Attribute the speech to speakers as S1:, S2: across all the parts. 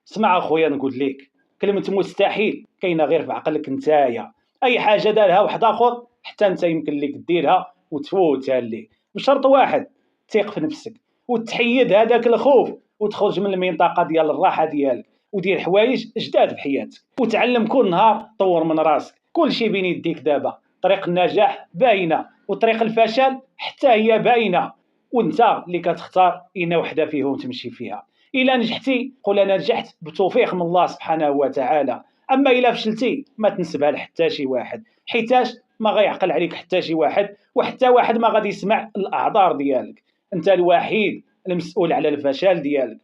S1: اسمع اخويا نقول لك، كلمة مستحيل كاينة غير في عقلك نتايا. اي حاجة دارها واحد اخر حتى انت يمكن لك ديرها وتفوتها ليه، بشرط واحد: تثق في نفسك وتحيد هذاك الخوف وتخرج من المنطقة ديال الراحة ديالك ودير حوايج جداد بحياتك وتعلم كل نهار طور من راسك. كل شيء بين يديك دابا، طريق النجاح باينة وطريق الفشل حتى هي باينة، وانت اللي كتختار اين وحده فيهم تمشي فيها. الا نجحتي قول انا نجحت بتوفيق من الله سبحانه وتعالى، اما الا فشلتي ما تنسبها لحتى شي واحد، حيتاش ما غيعقل عليك حتى شي واحد، وحتى واحد ما غادي يسمع الاعذار ديالك. انت الوحيد المسؤول على الفشل ديالك.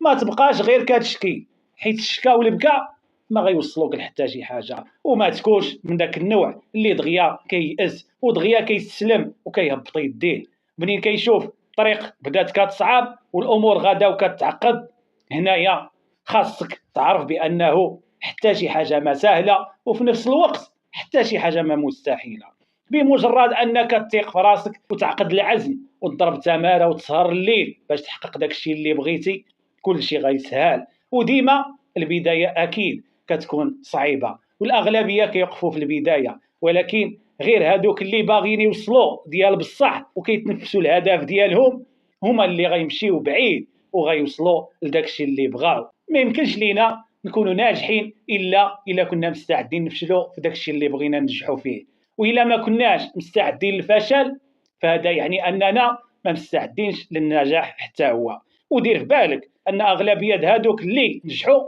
S1: ما تبقاش غير كتشكي، حيت الشكا والبكا ما غيوصلوك لحتى شي حاجه. وما تكونش من داك النوع اللي دغيا كيأس ودغيا كيستسلم وكيهبط يديه. منين كيشوف الطريق بدات كتصعب والامور غادا وكتعقد، هنايا خاصك تعرف بانه حتى شي حاجه ما سهله وفي نفس الوقت حتى شي حاجه ما مستحيله. بمجرد انك تثق في راسك وتعقد العزم وتضرب تماره وتسهر الليل باش تحقق داك الشيء اللي بغيتي، كل شيء غيسهل. وديما البدايه اكيد كتكون صعيبه والاغلبيه كيوقفوا في البدايه، ولكن غير هادوك اللي باغيين يوصلوا ديال بصح وكيتنفسوا الهدف ديالهم هما اللي غيمشيو بعيد وغيوصلوا لداك الشيء اللي بغاو. ما يمكنش لينا نكونوا ناجحين الا كنا مستعدين نفشلوا في داك الشيء اللي بغينا ننجحوا فيه، والا ما كناش مستعدين للفشل فهذا يعني اننا ما مستعدينش للنجاح حتى هو. ودير في بالك ان اغلبيه هادوك اللي نجحوا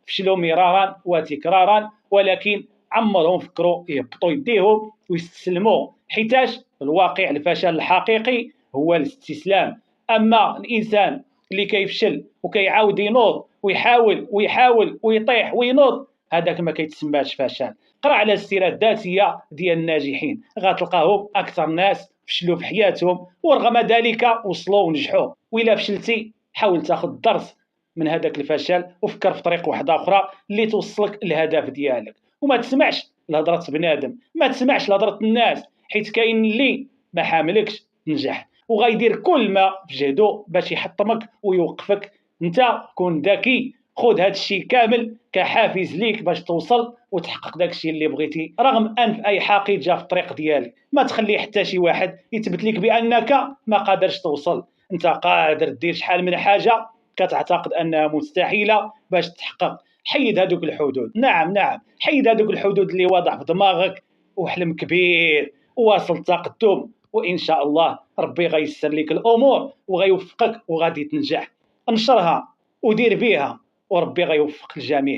S1: فشلوا مرارا وتكرارا، ولكن عمرهم فكروا يهبطوا يديهم ويستسلموا، حيتاش الواقع الفشل الحقيقي هو الاستسلام. اما الانسان اللي كيفشل وكيعاود ينوض ويحاول ويحاول ويطيح وينوض، هذاك ما كيتسماش فشل. قرا على السيره الذاتيه ديال الناجحين، غتلقاهم اكثر ناس فشلوا في حياتهم ورغم ذلك وصلوا ونجحوا. وإلا فشلتي حاول تاخذ درس من هذاك الفشل وفكر في طريق واحده اخرى اللي توصلك للهدف ديالك، وما تسمعش لهضره بنادم، ما تسمعش لهضره الناس، حيت كاين اللي ما حاملكش تنجح وغيدير كل ما في جهده باش يحطمك ويوقفك. انت كون ذكي، خذ هذا الشيء كامل كحافز ليك باش توصل وتحقق داك الشيء اللي بغيتي، رغم انف اي حاقد جا في الطريق ديالك. ما تخلي حتى شي واحد يثبت لك بانك ما قادرش توصل. انت قادر دير شحال من حاجه كتعتقد انها مستحيله باش تحقق. حيد هذوك الحدود، نعم نعم، حيد هذوك الحدود اللي واضح في دماغك وحلم كبير وواصل التقدم، وان شاء الله ربي غيسر لك الامور وغيوفقك وغادي تنجح. انشرها ودير بيها وربي غيوفق الجميع.